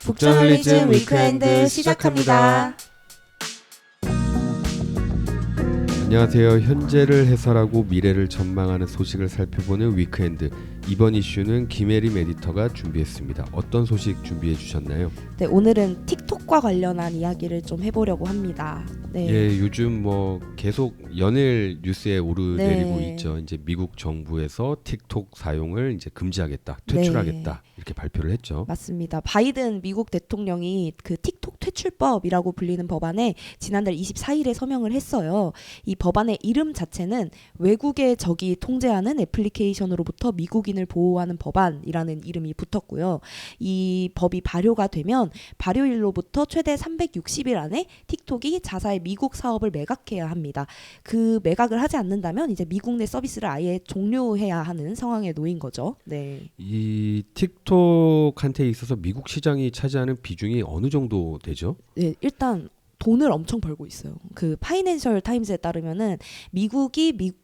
북저널리즘 위크엔드 시작합니다. 안녕하세요. 현재를 해설하고 미래를 전망하는 소식을 살펴보는 위크엔드. 이번 이슈는 김혜림 에디터가 준비했습니다. 어떤 소식 준비해 주셨나요? 네, 오늘은 틱톡과 관련한 이야기를 좀 해보려고 합니다. 네. 예, 요즘 뭐 계속 연일 뉴스에 오르내리고 네. 있죠. 이제 미국 정부에서 틱톡 사용을 이제 금지하겠다, 퇴출하겠다 네. 이렇게 발표를 했죠. 맞습니다. 바이든 미국 대통령이 그 틱톡 퇴출법이라고 불리는 법안에 지난달 24일에 서명을 했어요. 이 법안의 이름 자체는 외국의 적이 통제하는 애플리케이션으로부터 미국인을 보호하는 법안이라는 이름이 붙었고요. 이 법이 발효가 되면 발효일로부터 최대 360일 안에 틱톡이 자사의 미국 사업을 매각해야 합니다. 그 매각을 하지 않는다면 이제 미국 내 서비스를 아예 종료해야 하는 상황에 놓인 거죠. 네. 이 틱톡한테 있어서 미국 시장이 차지하는 비중이 어느 정도 되죠? 네, 일단 돈을 엄청 벌고 있어요. 그 파이낸셜 타임즈에 따르면은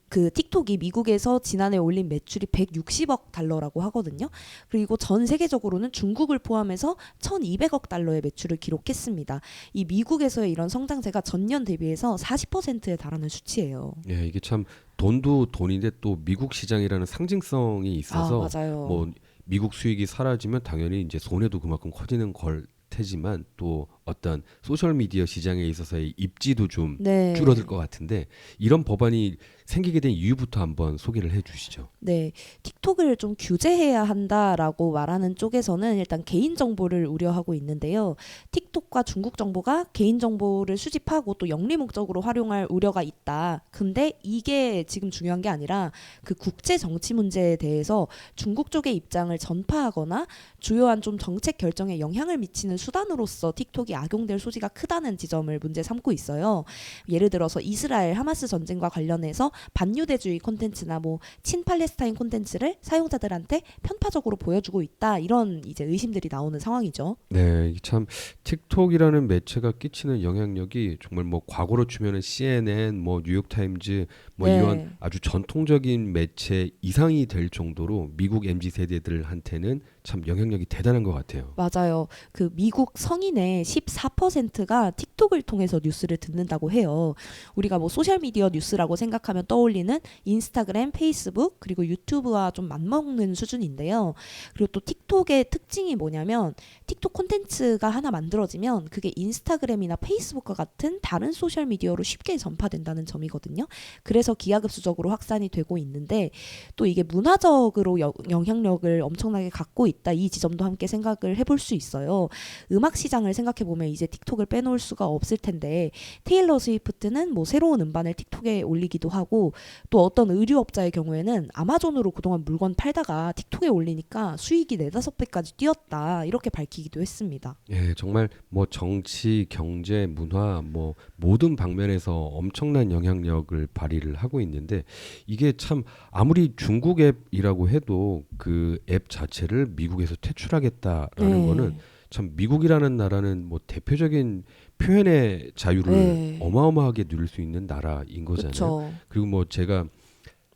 그 틱톡이 미국에서 지난해 올린 매출이 160억 달러라고 하거든요. 그리고 전 세계적으로는 중국을 포함해서 1,200억 달러의 매출을 기록했습니다. 이 미국에서의 이런 성장세가 전년 대비해서 40%에 달하는 수치예요. 예, 이게 참 돈도 돈인데 또 미국 시장이라는 상징성이 있어서 맞아요. 뭐 미국 수익이 사라지면 당연히 이제 손해도 그만큼 커지는 걸 테지만 또 어떤 소셜 미디어 시장에 있어서의 입지도 좀 네. 줄어들 것 같은데 이런 법안이 생기게 된 이유부터 한번 소개를 해주시죠. 네, 틱톡을 좀 규제해야 한다라고 말하는 쪽에서는 일단 개인정보를 우려하고 있는데요. 틱톡과 중국 정보가 개인정보를 수집하고 또 영리 목적으로 활용할 우려가 있다. 근데 이게 지금 중요한 게 아니라 그 국제 정치 문제에 대해서 중국 쪽의 입장을 전파하거나 주요한 좀 정책 결정에 영향을 미치는 수단으로서 틱톡이 악용될 소지가 크다는 지점을 문제 삼고 있어요. 예를 들어서 이스라엘 하마스 전쟁과 관련해서 반유대주의 콘텐츠나 뭐 친팔레스타인 콘텐츠를 사용자들한테 편파적으로 보여주고 있다, 이런 이제 의심들이 나오는 상황이죠. 네, 이게 참 틱톡이라는 매체가 끼치는 영향력이 정말 뭐 과거로 치면은 CNN, 뭐 뉴욕타임즈, 뭐 네. 이런 아주 전통적인 매체 이상이 될 정도로 미국 MZ 세대들한테는 참 영향력이 대단한 것 같아요. 맞아요. 그 미국 성인의 14%가 틱톡을 통해서 뉴스를 듣는다고 해요. 우리가 뭐 소셜미디어 뉴스라고 생각하면 떠올리는 인스타그램, 페이스북, 그리고 유튜브와 좀 맞먹는 수준인데요. 그리고 또 틱톡의 특징이 뭐냐면 틱톡 콘텐츠가 하나 만들어지면 그게 인스타그램이나 페이스북과 같은 다른 소셜미디어로 쉽게 전파된다는 점이거든요. 그래서 기하급수적으로 확산이 되고 있는데 또 이게 문화적으로 영향력을 엄청나게 갖고 있다, 이 지점도 함께 생각을 해볼 수 있어요. 음악 시장을 생각해보면 이제 틱톡을 빼놓을 수가 없을 텐데 테일러 스위프트는 뭐 새로운 음반을 틱톡에 올리기도 하고 또 어떤 의류업자의 경우에는 아마존으로 그동안 물건 팔다가 틱톡에 올리니까 수익이 4-5배까지 뛰었다, 이렇게 밝히기도 했습니다. 예, 정말 뭐 정치, 경제, 문화 뭐 모든 방면에서 엄청난 영향력을 발휘를 하고 있는데 이게 참 아무리 중국 앱이라고 해도 그 앱 자체를 미국에서 퇴출하겠다라는 거는 참 미국이라는 나라는 뭐 대표적인 표현의 자유를 어마어마하게 누릴 수 있는 나라인 거잖아요. 그쵸. 그리고 뭐 제가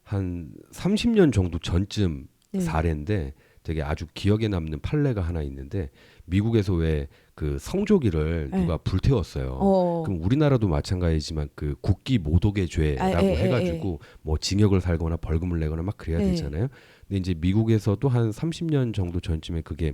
한 30년 정도 전쯤 사례인데 되게 아주 기억에 남는 판례가 하나 있는데 미국에서 왜 그 성조기를 누가 불태웠어요. 그럼 우리나라도 마찬가지지만 그 국기 모독의 죄라고 해가지고 뭐 징역을 살거나 벌금을 내거나 막 그래야 되잖아요. 근데 이제 미국에서도 한 30년 정도 전쯤에 그게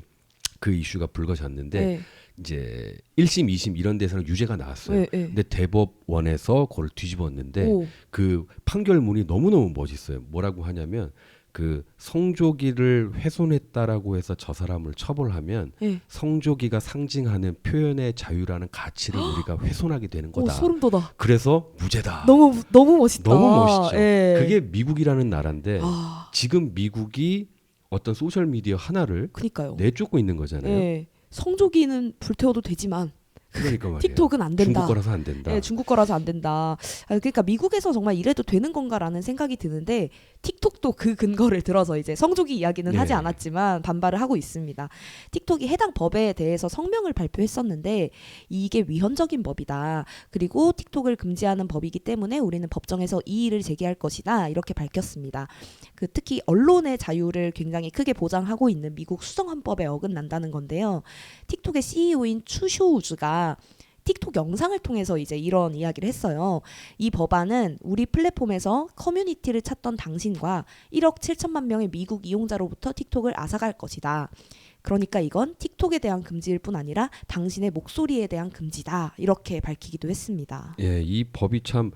그 이슈가 불거졌는데 이제 1심, 2심 이런 데서는 유죄가 나왔어요. 근데 대법원에서 그걸 뒤집었는데 그 판결문이 너무너무 멋있어요. 뭐라고 하냐면 그 성조기를 훼손했다라고 해서 저 사람을 처벌하면 성조기가 상징하는 표현의 자유라는 가치를 우리가 훼손하게 되는 거다. 소름 돋아. 그래서 무죄다. 너무 멋있다. 너무 멋있죠. 그게 미국이라는 나라인데 지금 미국이 어떤 소셜 미디어 하나를 그러니까요. 내쫓고 있는 거잖아요. 성조기는 불태워도 되지만 그러니까 말이에요. 틱톡은 안 된다. 중국 거라서 안 된다. 중국 거라서 안 된다. 그러니까 미국에서 정말 이래도 되는 건가라는 생각이 드는데 틱톡도 그 근거를 들어서 이제 성조기 이야기는 하지 네. 않았지만 반발을 하고 있습니다. 틱톡이 해당 법에 대해서 성명을 발표했었는데 이게 위헌적인 법이다. 그리고 틱톡을 금지하는 법이기 때문에 우리는 법정에서 이의를 제기할 것이다. 이렇게 밝혔습니다. 특히 언론의 자유를 굉장히 크게 보장하고 있는 미국 수정헌법에 어긋난다는 건데요. 틱톡의 CEO인 추쇼우즈가 틱톡 영상을 통해서 이제 이런 이야기를 했어요. 이 법안은 우리 플랫폼에서 커뮤니티를 찾던 당신과 1억 7천만 명의 미국 이용자로부터 틱톡을 앗아갈 것이다. 그러니까 이건 틱톡에 대한 금지일 뿐 아니라 당신의 목소리에 대한 금지다. 이렇게 밝히기도 했습니다. 예, 이 법이 참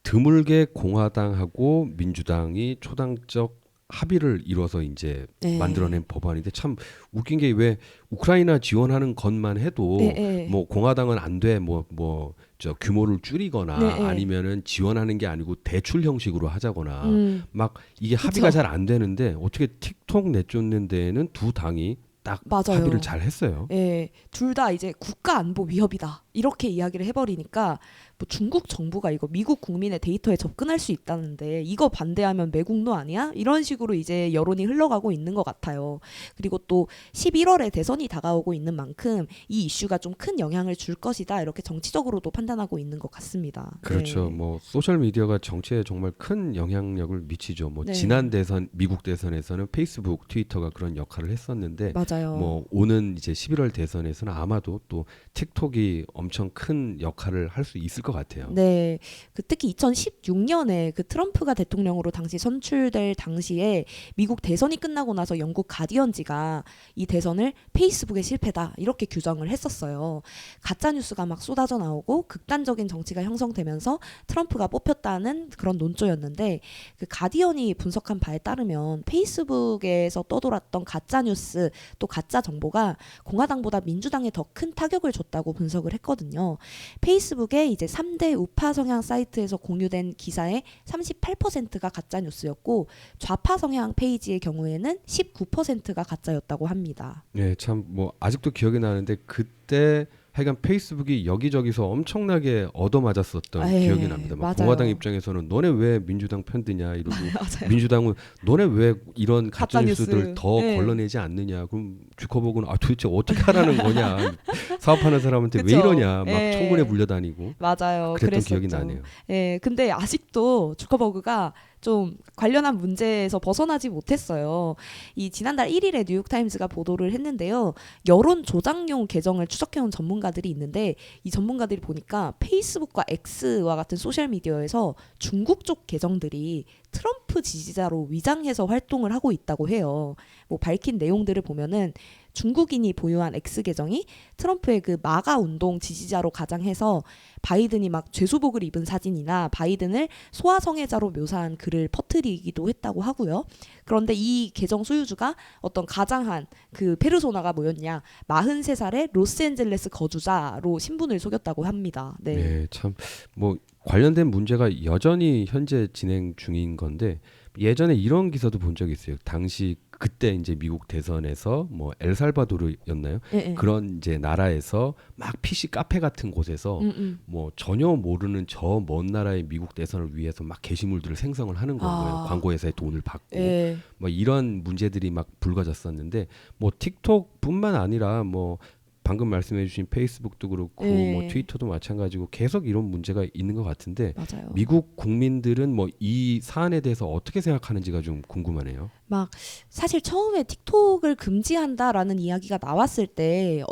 드물게 공화당하고 민주당이 초당적 합의를 이뤄서 이제 네. 만들어낸 법안인데 참 웃긴 게 왜 우크라이나 지원하는 것만 해도 네. 뭐 공화당은 안 돼, 저 규모를 줄이거나 네. 아니면은 지원하는 게 아니고 대출 형식으로 하자거나 막 이게 그쵸. 합의가 잘 안 되는데 어떻게 틱톡 내쫓는 데에는 두 당이 딱 맞아요. 합의를 잘 했어요. 예, 둘 다 이제 국가 안보 위협이다. 이렇게 이야기를 해버리니까 뭐 중국 정부가 이거 미국 국민의 데이터에 접근할 수 있다는데 이거 반대하면 매국노 아니야? 이런 식으로 이제 여론이 흘러가고 있는 것 같아요. 그리고 또 11월에 대선이 다가오고 있는 만큼 이 이슈가 좀 큰 영향을 줄 것이다. 이렇게 정치적으로도 판단하고 있는 것 같습니다. 그렇죠. 네. 뭐 소셜 미디어가 정치에 정말 큰 영향력을 미치죠. 뭐 네. 지난 대선 미국 대선에서는 페이스북, 트위터가 그런 역할을 했었는데 맞아요. 뭐 오는 이제 11월 대선에서는 아마도 또 틱톡이 엄청 큰 역할을 할 수 있을 것 같아요. 네, 특히 2016년에 트럼프가 대통령으로 당시 선출될 당시에 미국 대선이 끝나고 나서 영국 가디언지가 이 대선을 페이스북의 실패다 이렇게 규정을 했었어요. 가짜 뉴스가 막 쏟아져 나오고 극단적인 정치가 형성되면서 트럼프가 뽑혔다는 그런 논조였는데 가디언이 분석한 바에 따르면 페이스북에서 떠돌았던 가짜 뉴스 또 가짜 정보가 공화당보다 민주당에 더 큰 타격을 줬다고 분석을 했거든요. 페이스북에 이제 3대 우파 성향 사이트에서 공유된 기사의 38%가 가짜 뉴스였고 좌파 성향 페이지의 경우에는 19%가 가짜였다고 합니다. 네, 참 뭐 아직도 기억이 나는데 그때 하여간 페이스북이 여기저기서 엄청나게 얻어맞았었던 기억이 납니다. 막 맞아요. 공화당 입장에서는 너네 왜 민주당 편드냐 이러고 맞아요. 민주당은 너네 왜 이런 가짜 가짜 뉴스들 뉴스. 더 네. 걸러내지 않느냐. 그럼 주커버그는 도대체 어떻게 하라는 거냐. 사업하는 사람한테 왜 그쵸. 이러냐. 막 예. 청문회 물려다니고 맞아요. 그랬던 그랬었죠. 기억이 나네요. 예, 근데 아직도 주커버그가 좀 관련한 문제에서 벗어나지 못했어요. 이 지난달 1일에 뉴욕타임즈가 보도를 했는데요. 여론 조작용 계정을 추적해온 전문가들이 있는데 이 전문가들이 보니까 페이스북과 X와 같은 소셜미디어에서 중국 쪽 계정들이 트럼프 지지자로 위장해서 활동을 하고 있다고 해요. 뭐 밝힌 내용들을 보면은 중국인이 보유한 X 계정이 트럼프의 마가 운동 지지자로 가장해서 바이든이 막 죄수복을 입은 사진이나 바이든을 소아성애자로 묘사한 글을 퍼뜨리기도 했다고 하고요. 그런데 이 계정 소유주가 어떤 가장한 페르소나가 뭐였냐, 43살의 로스앤젤레스 거주자로 신분을 속였다고 합니다. 네. 네, 참 뭐 관련된 문제가 여전히 현재 진행 중인 건데 예전에 이런 기사도 본 적이 있어요. 당시 그때 이제 미국 대선에서 뭐 엘살바도르였나요? 예, 예. 그런 이제 나라에서 막 PC 카페 같은 곳에서 뭐 전혀 모르는 저 먼 나라의 미국 대선을 위해서 막 게시물들을 생성을 하는 거예요. 광고 회사에 돈을 받고 예. 뭐 이런 문제들이 막 불거졌었는데 뭐 틱톡뿐만 아니라 뭐 방금 말씀해주신 페이스북도 그렇고 네. 뭐 트위터도 마찬가지고 계속 이런 문제가 있는 것 같은데 맞아요. 미국 국민들은 뭐 이 사안에 대해서 어떻게 생각하는지가 좀 궁금하네요. 사실 처음에 틱톡을 금지한다라는 이야기가 나왔을 때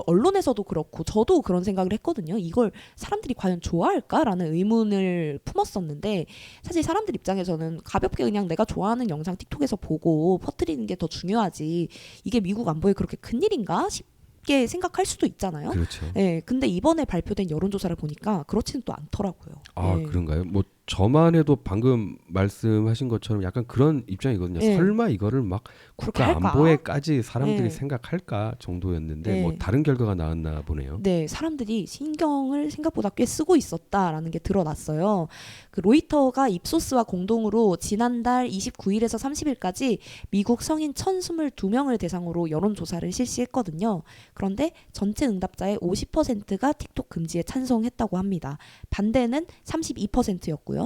언론에서도 그렇고 저도 그런 생각을 했거든요. 이걸 사람들이 과연 좋아할까라는 의문을 품었었는데 사실 사람들 입장에서는 가볍게 그냥 내가 좋아하는 영상 틱톡에서 보고 퍼뜨리는 게 더 중요하지 이게 미국 안보에 그렇게 큰일인가 싶게 생각할 수도 있잖아요. 그렇죠. 네, 근데 이번에 발표된 여론조사를 보니까 그렇지는 또 않더라고요. 아, 네. 그런가요? 뭐 저만 해도 방금 말씀하신 것처럼 약간 그런 입장이거든요. 네. 설마 이거를 막 그렇게 국가 할까? 안보에까지 사람들이 네. 생각할까 정도였는데 네. 뭐 다른 결과가 나왔나 보네요. 네, 사람들이 신경을 생각보다 꽤 쓰고 있었다라는 게 드러났어요. 로이터가 입소스와 공동으로 지난달 29일에서 30일까지 미국 성인 1,022명을 대상으로 여론조사를 실시했거든요. 그런데 전체 응답자의 50%가 틱톡 금지에 찬성했다고 합니다. 반대는 32%였고요.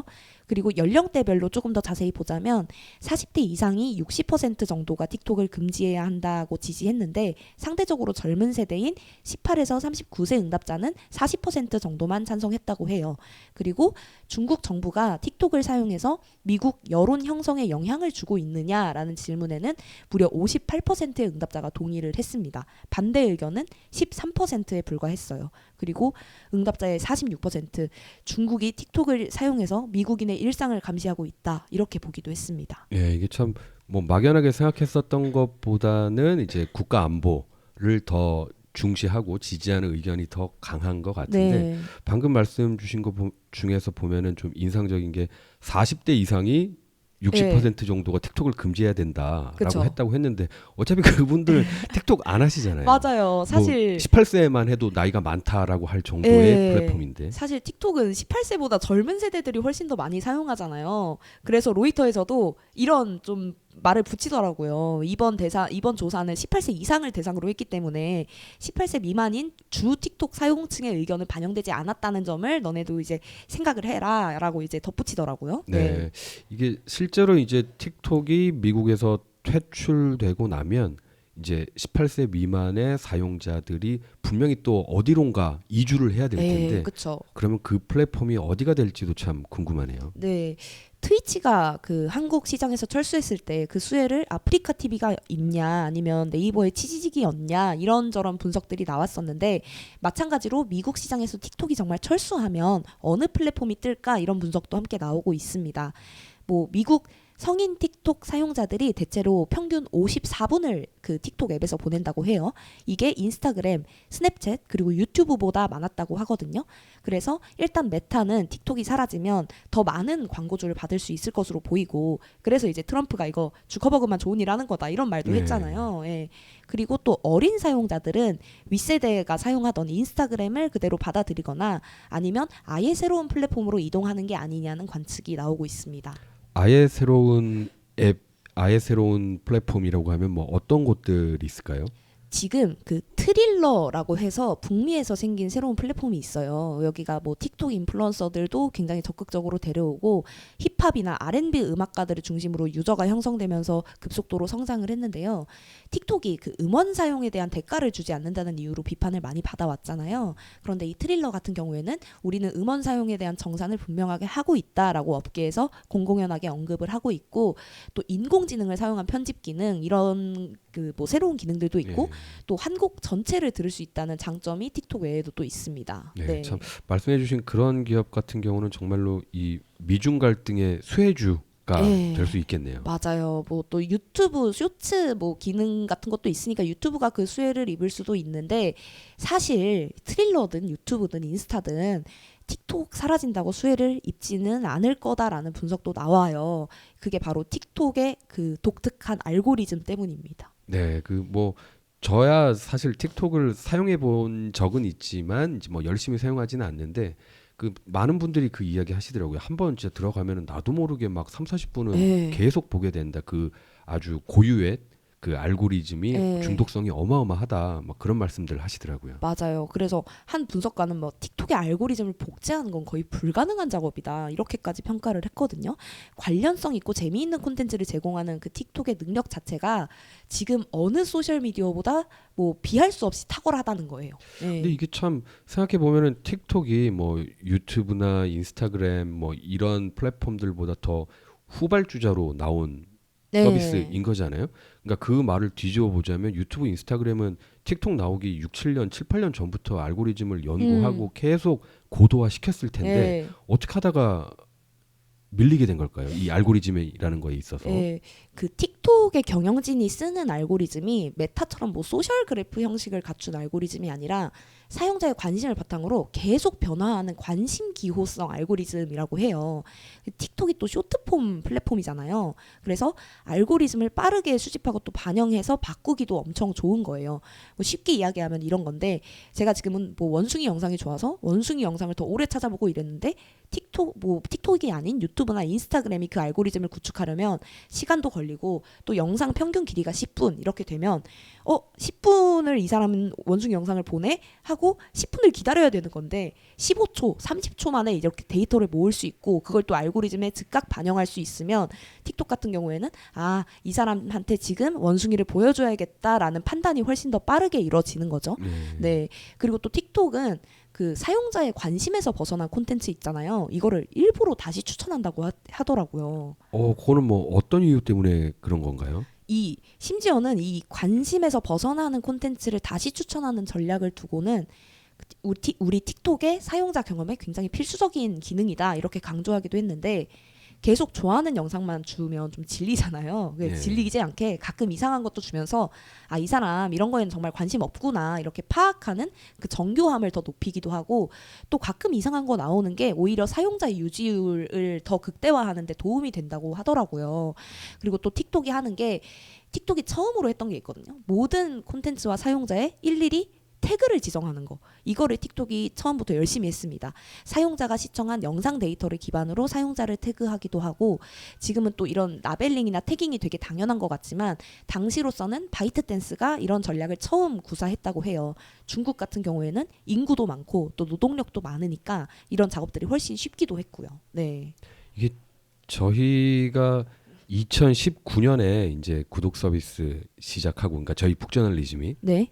그리고 연령대별로 조금 더 자세히 보자면 40대 이상이 60% 정도가 틱톡을 금지해야 한다고 지지했는데 상대적으로 젊은 세대인 18에서 39세 응답자는 40% 정도만 찬성했다고 해요. 그리고 중국 정부가 틱톡을 사용해서 미국 여론 형성에 영향을 주고 있느냐라는 질문에는 무려 58%의 응답자가 동의를 했습니다. 반대 의견은 13%에 불과했어요. 그리고 응답자의 46% 중국이 틱톡을 사용해서 미국인의 일상을 감시하고 있다 이렇게 보기도 했습니다. 예, 이게 참 뭐 막연하게 생각했었던 것보다는 이제 국가 안보를 더 중시하고 지지하는 의견이 더 강한 것 같은데 네. 방금 말씀 주신 것 중에서 보면은 좀 인상적인 게 40대 이상이 60% 정도가 틱톡을 금지해야 된다라고 그쵸. 했다고 했는데 어차피 그분들은 틱톡 안 하시잖아요. 맞아요. 사실 18세만 해도 나이가 많다라고 할 정도의 예. 플랫폼인데. 사실 틱톡은 18세보다 젊은 세대들이 훨씬 더 많이 사용하잖아요. 그래서 로이터에서도 이런 좀 말을 붙이더라고요. 이번 조사는 18세 이상을 대상으로 했기 때문에 18세 미만인 주 틱톡 사용층의 의견은 반영되지 않았다는 점을 너네도 이제 생각을 해라라고 이제 덧붙이더라고요. 네. 이게 실제로 이제 틱톡이 미국에서 퇴출되고 나면 이제 18세 미만의 사용자들이 분명히 또 어디론가 이주를 해야 될 텐데 그렇죠. 그러면 그 플랫폼이 어디가 될지도 참 궁금하네요. 네. 트위치가 그 한국 시장에서 철수했을 때 그 수혜를 아프리카 TV가 입냐 아니면 네이버의 치지직이었냐 이런저런 분석들이 나왔었는데 마찬가지로 미국 시장에서 틱톡이 정말 철수하면 어느 플랫폼이 뜰까 이런 분석도 함께 나오고 있습니다. 뭐 미국 성인 틱톡 사용자들이 대체로 평균 54분을 그 틱톡 앱에서 보낸다고 해요. 이게 인스타그램, 스냅챗 그리고 유튜브보다 많았다고 하거든요. 그래서 일단 메타는 틱톡이 사라지면 더 많은 광고주를 받을 수 있을 것으로 보이고 그래서 이제 트럼프가 이거 주커버그만 좋은 일 하는 거다 이런 말도 네. 했잖아요. 예. 그리고 또 어린 사용자들은 윗세대가 사용하던 인스타그램을 그대로 받아들이거나 아니면 아예 새로운 플랫폼으로 이동하는 게 아니냐는 관측이 나오고 있습니다. 아예 새로운 앱, 아예 새로운 플랫폼이라고 하면 뭐 어떤 곳들이 있을까요? 지금 그 트릴러라고 해서 북미에서 생긴 새로운 플랫폼이 있어요. 여기가 뭐 틱톡 인플루언서들도 굉장히 적극적으로 데려오고 힙합이나 R&B 음악가들을 중심으로 유저가 형성되면서 급속도로 성장을 했는데요. 틱톡이 그 음원 사용에 대한 대가를 주지 않는다는 이유로 비판을 많이 받아왔잖아요. 그런데 이 트릴러 같은 경우에는 우리는 음원 사용에 대한 정산을 분명하게 하고 있다라고 업계에서 공공연하게 언급을 하고 있고 또 인공지능을 사용한 편집 기능 이런 그 뭐 새로운 기능들도 있고 또 한 곡 전체를 들을 수 있다는 장점이 틱톡 외에도 또 있습니다. 네, 참 말씀해주신 그런 기업 같은 경우는 정말로 이 미중 갈등의 수혜주가 될 수 있겠네요. 맞아요. 뭐 또 유튜브 쇼츠 뭐 기능 같은 것도 있으니까 유튜브가 그 수혜를 입을 수도 있는데 사실 트릴러든 유튜브든 인스타든 틱톡 사라진다고 수혜를 입지는 않을 거다라는 분석도 나와요. 그게 바로 틱톡의 그 독특한 알고리즘 때문입니다. 네, 그 뭐 저야 사실 틱톡을 사용해 본 적은 있지만 이제 뭐 열심히 사용하지는 않는데 그 많은 분들이 그 이야기 하시더라고요. 한번 진짜 들어가면은 나도 모르게 막 3, 40분은 계속 보게 된다. 그 아주 고유의 그 알고리즘이 중독성이 어마어마하다. 막 그런 말씀들 하시더라고요. 맞아요. 그래서 한 분석가는 뭐 틱톡의 알고리즘을 복제하는 건 거의 불가능한 작업이다. 이렇게까지 평가를 했거든요. 관련성 있고 재미있는 콘텐츠를 제공하는 그 틱톡의 능력 자체가 지금 어느 소셜 미디어보다 뭐 비할 수 없이 탁월하다는 거예요. 근데 이게 참 생각해 보면은 틱톡이 뭐 유튜브나 인스타그램 뭐 이런 플랫폼들보다 더 후발주자로 나온 서비스인 거잖아요. 그러니까 그 말을 뒤집어 보자면 유튜브, 인스타그램은 틱톡 나오기 6, 7년, 7, 8년 전부터 알고리즘을 연구하고 계속 고도화 시켰을 텐데 어떻게 하다가 밀리게 된 걸까요? 이 알고리즘이라는 거에 있어서. 그 틱톡의 경영진이 쓰는 알고리즘이 메타처럼 뭐 소셜 그래프 형식을 갖춘 알고리즘이 아니라 사용자의 관심을 바탕으로 계속 변화하는 관심 기호성 알고리즘이라고 해요. 틱톡이 또 쇼트폼 플랫폼이잖아요. 그래서 알고리즘을 빠르게 수집하고 또 반영해서 바꾸기도 엄청 좋은 거예요. 뭐 쉽게 이야기하면 이런 건데 제가 지금은 뭐 원숭이 영상이 좋아서 원숭이 영상을 더 오래 찾아보고 이랬는데 틱톡이 아닌 유튜브나 인스타그램이 그 알고리즘을 구축하려면 시간도 걸리고 또 영상 평균 길이가 10분 이렇게 되면 10분을 시간을 이 사람은 원숭이 영상을 보내 하고 10분을 기다려야 되는 건데 15초, 30초 만에 이렇게 데이터를 모을 수 있고 그걸 또 알고리즘에 즉각 반영할 수 있으면 틱톡 같은 경우에는 이 사람한테 지금 원숭이를 보여줘야겠다라는 판단이 훨씬 더 빠르게 이루어지는 거죠. 네. 그리고 또 틱톡은 그 사용자의 관심에서 벗어난 콘텐츠 있잖아요. 이거를 일부러 다시 추천한다고 하더라고요. 그거는 뭐 어떤 이유 때문에 그런 건가요? 심지어는 이 관심에서 벗어나는 콘텐츠를 다시 추천하는 전략을 두고는 우리 틱톡의 사용자 경험에 굉장히 필수적인 기능이다 이렇게 강조하기도 했는데 계속 좋아하는 영상만 주면 좀 질리잖아요. 질리지 않게 가끔 이상한 것도 주면서 이 사람 이런 거에는 정말 관심 없구나 이렇게 파악하는 그 정교함을 더 높이기도 하고 또 가끔 이상한 거 나오는 게 오히려 사용자의 유지율을 더 극대화하는 데 도움이 된다고 하더라고요. 그리고 또 틱톡이 처음으로 했던 게 있거든요. 모든 콘텐츠와 사용자의 일일이 태그를 지정하는 거. 이거를 틱톡이 처음부터 열심히 했습니다. 사용자가 시청한 영상 데이터를 기반으로 사용자를 태그하기도 하고 지금은 또 이런 라벨링이나 태깅이 되게 당연한 것 같지만 당시로서는 바이트댄스가 이런 전략을 처음 구사했다고 해요. 중국 같은 경우에는 인구도 많고 또 노동력도 많으니까 이런 작업들이 훨씬 쉽기도 했고요. 네. 이게 저희가 2019년에 이제 구독 서비스 시작하고 그러니까 저희 북저널리즘이 네.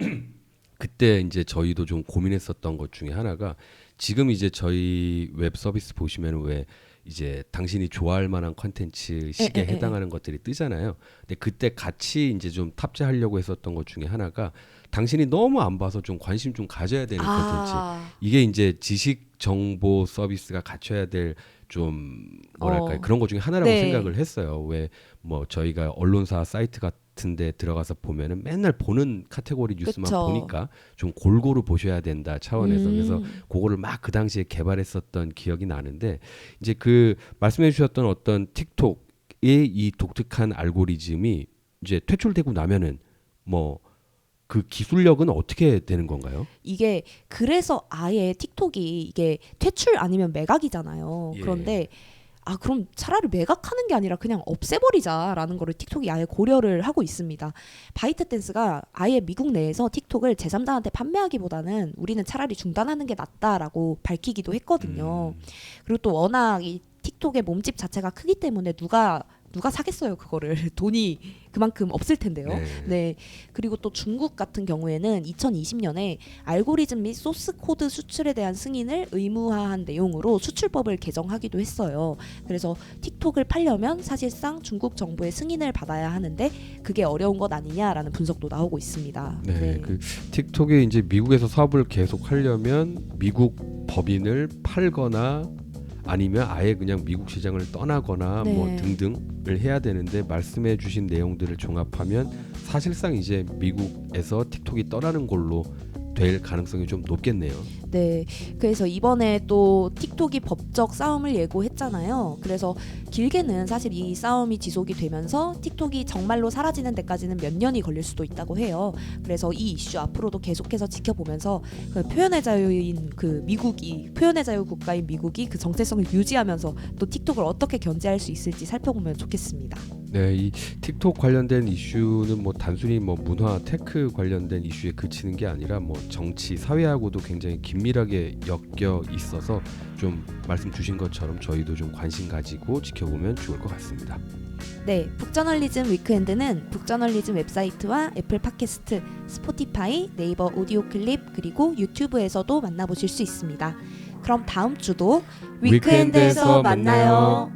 그때 이제 저희도 좀 고민했었던 것 중에 하나가 지금 이제 저희 웹 서비스 보시면 왜 이제 당신이 좋아할 만한 컨텐츠 식에 해당하는 것들이 뜨잖아요. 근데 그때 같이 이제 좀 탑재하려고 했었던 것 중에 하나가 당신이 너무 안 봐서 좀 관심 좀 가져야 되는 컨텐츠. 이게 이제 지식 정보 서비스가 갖춰야 될 좀 뭐랄까요 그런 것 중에 하나라고 생각을 했어요. 왜 뭐 저희가 언론사 사이트 같은데 들어가서 보면은 맨날 보는 카테고리 뉴스만 보니까 좀 골고루 보셔야 된다 차원에서 그래서 그거를 막 그 당시에 개발했었던 기억이 나는데 이제 그 말씀해 주셨던 어떤 틱톡의 이 독특한 알고리즘이 이제 퇴출되고 나면은 뭐 그 기술력은 어떻게 되는 건가요? 이게 그래서 아예 틱톡이 이게 퇴출 아니면 매각이잖아요. 그런데 그럼 차라리 매각하는 게 아니라 그냥 없애버리자라는 거를 틱톡이 아예 고려를 하고 있습니다. 바이트댄스가 아예 미국 내에서 틱톡을 제3자한테 판매하기보다는 우리는 차라리 중단하는 게 낫다라고 밝히기도 했거든요. 그리고 또 워낙 이 틱톡의 몸집 자체가 크기 때문에 누가 사겠어요 그거를. 돈이 그만큼 없을 텐데요. 네. 그리고 또 중국 같은 경우에는 2020년에 알고리즘 및 소스 코드 수출에 대한 승인을 의무화한 내용으로 수출법을 개정하기도 했어요. 그래서 틱톡을 팔려면 사실상 중국 정부의 승인을 받아야 하는데 그게 어려운 것 아니냐라는 분석도 나오고 있습니다. 네. 그 틱톡이 이제 미국에서 사업을 계속 하려면 미국 법인을 팔거나 아니면 아예 그냥 미국 시장을 떠나거나 뭐 등등을 해야 되는데 말씀해 주신 내용들을 종합하면 사실상 이제 미국에서 틱톡이 떠나는 걸로 될 가능성이 좀 높겠네요. 네. 그래서 이번에 또 틱톡이 법적 싸움을 예고했잖아요. 그래서 길게는 사실 이 싸움이 지속이 되면서 틱톡이 정말로 사라지는 데까지는 몇 년이 걸릴 수도 있다고 해요. 그래서 이 이슈 앞으로도 계속해서 지켜보면서 그 표현의 자유인 그 미국이 표현의 자유 국가인 미국이 그 정체성을 유지하면서 또 틱톡을 어떻게 견제할 수 있을지 살펴보면 좋겠습니다. 네, 이 틱톡 관련된 이슈는 뭐 단순히 뭐 문화, 테크 관련된 이슈에 그치는 게 아니라 뭐 정치, 사회하고도 굉장히 긴밀하게 엮여 있어서 좀 말씀 주신 것처럼 저희도 좀 관심 가지고 지켜보면 좋을 것 같습니다. 네, 북저널리즘 위크엔드는 북저널리즘 웹사이트와 애플 팟캐스트, 스포티파이, 네이버 오디오 클립 그리고 유튜브에서도 만나보실 수 있습니다. 그럼 다음 주도 위크엔드에서 만나요.